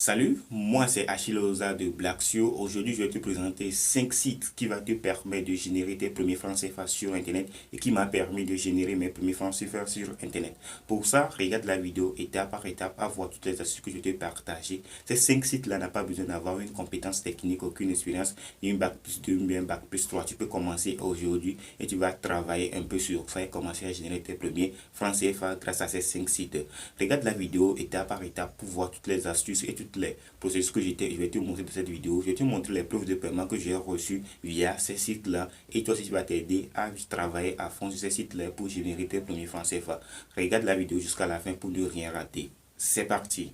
Salut, moi c'est Achille Oza de Blacksio. Aujourd'hui, je vais te présenter 5 sites qui vont te permettre de générer tes premiers francs CFA sur Internet et qui m'a permis de générer mes premiers francs CFA sur Internet. Pour ça, regarde la vidéo étape par étape à voir toutes les astuces que je t'ai partagées. Ces 5 sites-là n'ont pas besoin d'avoir une compétence technique, aucune expérience, ni une bac plus 2, ni un bac plus 3. Tu peux commencer aujourd'hui et tu vas travailler un peu sur ça et commencer à générer tes premiers francs CFA grâce à ces 5 sites. Regarde la vidéo étape par étape pour voir toutes les astuces et toutes les processus que je vais te montrer dans cette vidéo. Je vais te montrer les preuves de paiement que j'ai reçues via ces sites-là. Et toi aussi, tu vas t'aider à travailler à fond sur ces sites-là pour générer tes premiers francs CFA. Regarde la vidéo jusqu'à la fin pour ne rien rater. C'est parti.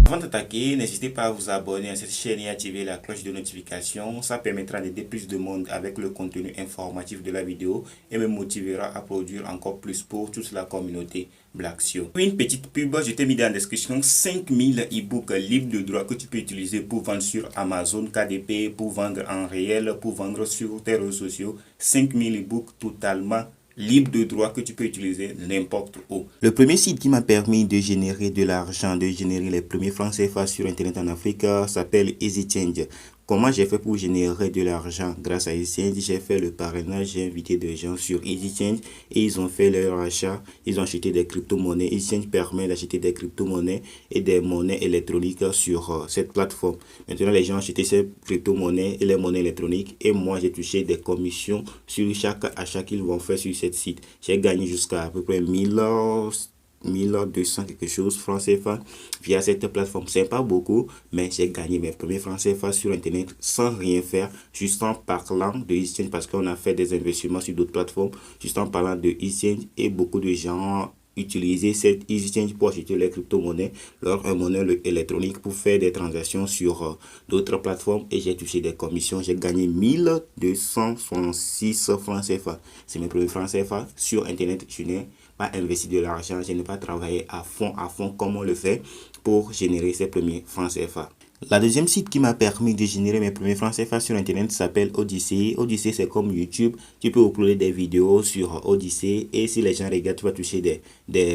Avant d'attaquer, n'hésitez pas à vous abonner à cette chaîne et activer la cloche de notification. Ça permettra d'aider plus de monde avec le contenu informatif de la vidéo et me motivera à produire encore plus pour toute la communauté Blacksio. Une petite pub, je t'ai mis dans la description 5000 e-books libres de droit que tu peux utiliser pour vendre sur Amazon KDP, pour vendre en réel, pour vendre sur tes réseaux sociaux. 5000 e-books totalement libre de droit que tu peux utiliser n'importe où. Le premier site qui m'a permis de générer de l'argent, de générer les premiers francs CFA sur Internet en Afrique s'appelle EasyChange. Comment j'ai fait pour générer de l'argent grâce à EasyChange? J'ai fait le parrainage, j'ai invité des gens sur EasyChange et ils ont fait leur achat, ils ont acheté des crypto-monnaies. EasyChange permet d'acheter des crypto-monnaies et des monnaies électroniques sur cette plateforme. Maintenant, les gens ont acheté ces crypto-monnaies et les monnaies électroniques et moi, j'ai touché des commissions sur chaque achat qu'ils vont faire sur cette site. J'ai gagné jusqu'à peu près 1200 quelque chose francs CFA via cette plateforme. C'est pas beaucoup, mais j'ai gagné mes premiers francs CFA sur Internet sans rien faire, juste en parlant de EasyChange parce qu'on a fait des investissements sur d'autres plateformes, juste en parlant de EasyChange et beaucoup de gens utiliser cette EasyChange pour acheter les crypto-monnaies, leur monnaie électronique pour faire des transactions sur d'autres plateformes et j'ai touché des commissions. J'ai gagné 1266 francs CFA. C'est mes premiers francs CFA sur Internet. Je n'ai pas investi de l'argent, je n'ai pas travaillé à fond comme on le fait pour générer ces premiers francs CFA. La deuxième site qui m'a permis de générer mes premiers francs CFA sur Internet s'appelle Odyssey. Odyssey, c'est comme YouTube. Tu peux uploader des vidéos sur Odyssey et si les gens regardent, tu vas toucher des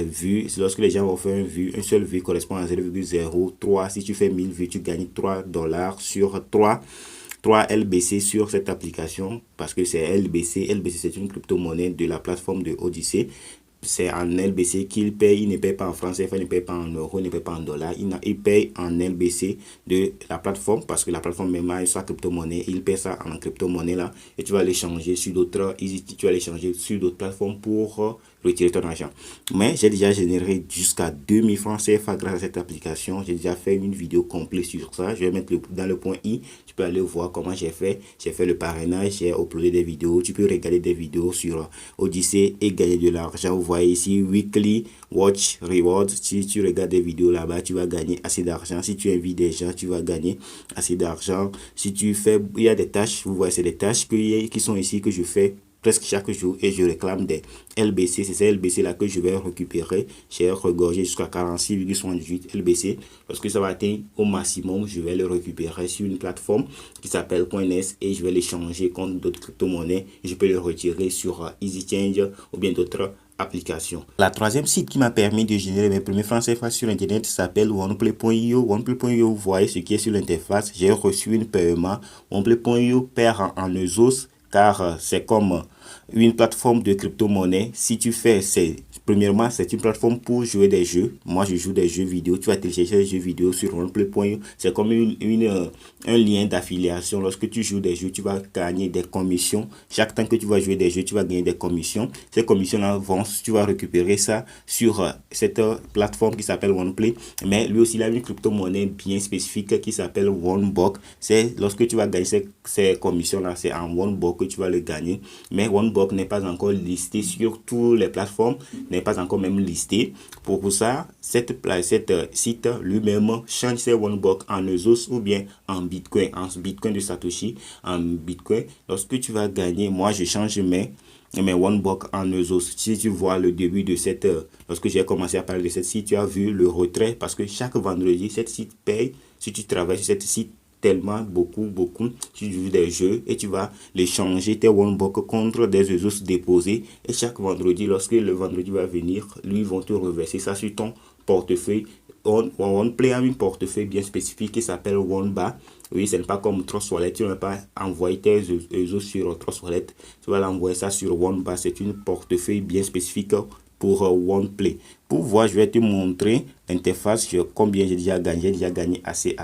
vues. Lorsque les gens vont faire une seule vue correspond à 0,03. Si tu fais 1000 vues, tu gagnes $3 sur 3 LBC sur cette application parce que c'est LBC. LBC, c'est une crypto-monnaie de la plateforme de Odyssey. C'est en LBC qu'il paye, il ne paye pas en francs CFA, il ne paye pas en euros, il ne paye pas en dollars, il paye en LBC de la plateforme parce que la plateforme même a sa crypto-monnaie, il paye ça en crypto-monnaie là et tu vas l'échanger sur d'autres, tu vas l'échanger sur d'autres plateformes pour retirer ton argent. Mais j'ai déjà généré jusqu'à 2000 francs CFA grâce à cette application. J'ai déjà fait une vidéo complète sur ça. Je vais mettre dans le point I. Tu peux aller voir comment j'ai fait. J'ai fait le parrainage, j'ai uploadé des vidéos. Tu peux regarder des vidéos sur Odyssey et gagner de l'argent. Vous voyez ici, Weekly Watch Rewards. Si tu regardes des vidéos là-bas, tu vas gagner assez d'argent. Si tu invites des gens, tu vas gagner assez d'argent. Si tu fais, il y a des tâches. Vous voyez, c'est des tâches qui sont ici que je fais presque chaque jour et je réclame des LBC. C'est ces LBC là que je vais récupérer. J'ai regorgé jusqu'à 46,78 LBC. Lorsque ça va atteindre au maximum, je vais le récupérer sur une plateforme qui s'appelle Coindesk et je vais l'échanger contre d'autres crypto-monnaies. Je peux le retirer sur EasyChange ou bien d'autres applications. La troisième site qui m'a permis de générer mes premiers francs CFA sur Internet s'appelle OnePlay.io. OnePlay.io, vous voyez ce qui est sur l'interface. J'ai reçu un paiement. OnePlay.io perd en euros car c'est comme une plateforme de crypto-monnaie. Si tu fais, premièrement, c'est une plateforme pour jouer des jeux. Moi, je joue des jeux vidéo. Tu vas télécharger des jeux vidéo sur OnePlay.io. C'est comme un lien d'affiliation. Lorsque tu joues des jeux, tu vas gagner des commissions. Chaque temps que tu vas jouer des jeux, tu vas gagner des commissions. Ces commissions-là tu vas récupérer ça sur cette plateforme qui s'appelle OnePlay. Mais lui aussi, il a une crypto-monnaie bien spécifique qui s'appelle OneBlock. C'est lorsque tu vas gagner ces commissions-là, c'est en OneBlock que tu vas le gagner. Mais OneBlock n'est pas encore listé sur toutes les plateformes, n'est pas encore même listé. Pour ça, cette site lui-même change ses OneBlock en euros ou bien en Bitcoin de Satoshi, en Bitcoin. Lorsque tu vas gagner, moi je change mes OneBlock en euros. Si tu vois le début de lorsque j'ai commencé à parler de cette site, tu as vu le retrait parce que chaque vendredi, cette site paye. Si tu travailles sur cette site, tellement beaucoup tu joues des jeux et tu vas les changer tes OneBlock contre des euros déposés et chaque vendredi, lorsque le vendredi va venir, lui vont te reverser ça sur ton portefeuille. OnePlay a un portefeuille bien spécifique qui s'appelle OneBar. Oui, ce n'est pas comme Trustwallet. Tu ne vas pas envoyer tes réseaux sur Trustwallet. Tu vas l'envoyer ça sur OneBar. C'est une portefeuille bien spécifique pour OnePlay. Pour voir, je vais te montrer l'interface, combien j'ai déjà gagné. J'ai déjà gagné assez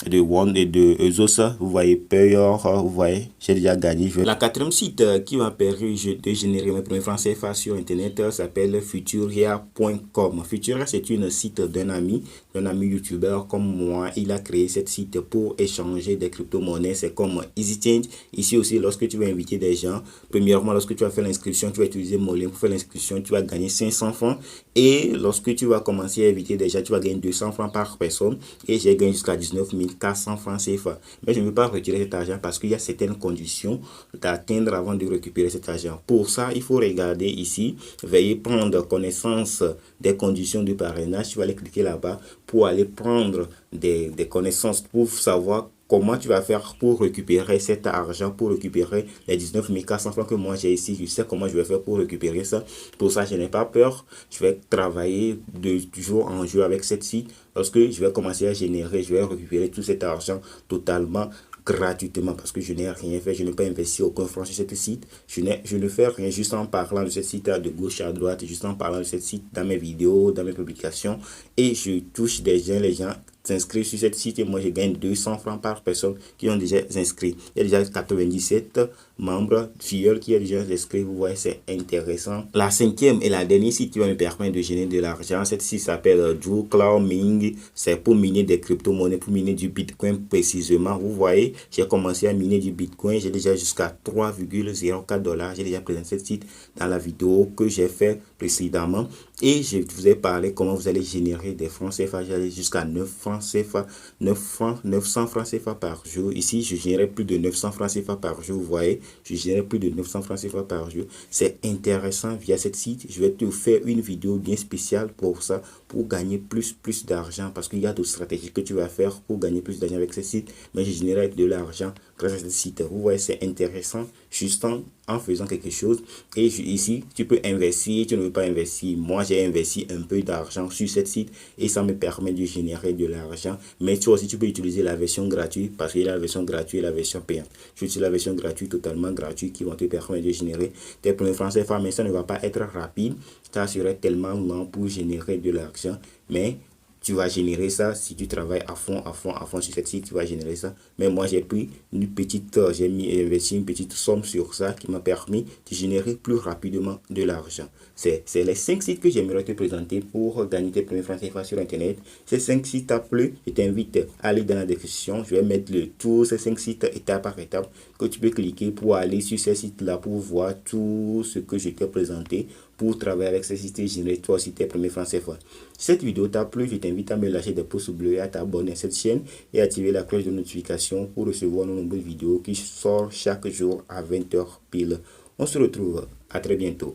de One et de Ezos. Vous voyez, Payer, vous voyez, j'ai déjà gagné. La quatrième site qui m'a permis de générer mes premiers francs CFA sur Internet s'appelle Futuria.com. Futuria, c'est une site d'un ami youtubeur comme moi. Il a créé cette site pour échanger des crypto-monnaies. C'est comme EasyChange. Ici aussi, lorsque tu vas inviter des gens, premièrement, lorsque tu vas faire l'inscription, tu vas utiliser mon lien pour faire l'inscription. Tu vas gagner 500 francs. Et lorsque tu vas commencer à inviter des gens, tu vas gagner 200 francs par personne. Et j'ai gagné jusqu'à 19 400 francs CFA. Mais je ne veux pas retirer cet argent parce qu'il y a certaines conditions d'atteindre avant de récupérer cet argent. Pour ça, il faut regarder ici. Veuillez prendre connaissance des conditions du parrainage. Tu vas aller cliquer là-bas pour aller prendre des connaissances pour savoir comment tu vas faire pour récupérer cet argent, pour récupérer les 19 400 francs que moi j'ai ici. Je sais comment je vais faire pour récupérer ça. Pour ça, je n'ai pas peur. Je vais travailler de jour en jour avec cette site. Lorsque je vais commencer à générer, je vais récupérer tout cet argent totalement gratuitement parce que je n'ai rien fait, je n'ai pas investi aucun franc sur ce site. Je ne fais rien juste en parlant de ce site de gauche à droite, juste en parlant de ce site dans mes vidéos, dans mes publications. Et je touche des gens, les gens s'inscrivent sur cette site et moi je gagne 200 francs par personne qui ont déjà inscrit. Il y a déjà 97 membres fidèles qui ont déjà inscrit. Vous voyez, c'est intéressant. La cinquième et la dernière site qui va me permettre de gagner de l'argent, cette site s'appelle Drew Cloud Mining. C'est pour miner des crypto-monnaies, pour miner du Bitcoin précisément. Vous voyez, j'ai commencé à miner du Bitcoin. J'ai déjà jusqu'à 3,04 $. J'ai déjà présenté cette site dans la vidéo que j'ai fait précédemment. Et je vous ai parlé comment vous allez générer des francs CFA. J'allais jusqu'à 9 francs CFA, 900 francs CFA par jour. Ici, je générais plus de 900 francs CFA par jour. Vous voyez, je générais plus de 900 francs CFA par jour. C'est intéressant via cette site. Je vais te faire une vidéo bien spéciale pour ça, pour gagner plus d'argent. Parce qu'il y a d'autres stratégies que tu vas faire pour gagner plus d'argent avec ce site. Mais je générais de l'argent grâce à ce site. Vous voyez, c'est intéressant juste en faisant quelque chose. Et ici, tu peux investir, tu ne veux pas investir. Moi, j'ai investi un peu d'argent sur cette site et ça me permet de générer de l'argent. Mais toi aussi, tu peux utiliser la version gratuite parce qu'il y a la version gratuite et la version payante. Je utilise la version gratuite, totalement gratuite, qui vont te permettre de générer tes premiers francs CFA. Mais ça ne va pas être rapide. Ça serait tellement lent pour générer de l'argent. Mais tu vas générer ça si tu travailles à fond sur cette site, tu vas générer ça. Mais moi, j'ai pris une petite, investi une petite somme sur ça qui m'a permis de générer plus rapidement de l'argent. C'est les 5 sites que j'aimerais te présenter pour gagner tes premiers francs CFA sur Internet. Ces 5 sites t'ont plu, je t'invite à aller dans la description. Je vais mettre le tour, ces 5 sites étape par étape que tu peux cliquer pour aller sur ces sites-là pour voir tout ce que je t'ai présenté pour travailler avec ces sites et générer toi aussi tes premiers francs CFA. Si cette vidéo t'a plu, je t'invite à me lâcher des pouces bleus, à t'abonner à cette chaîne et activer la cloche de notification pour recevoir nos nombreuses vidéos qui sortent chaque jour à 20 h pile. On se retrouve à très bientôt.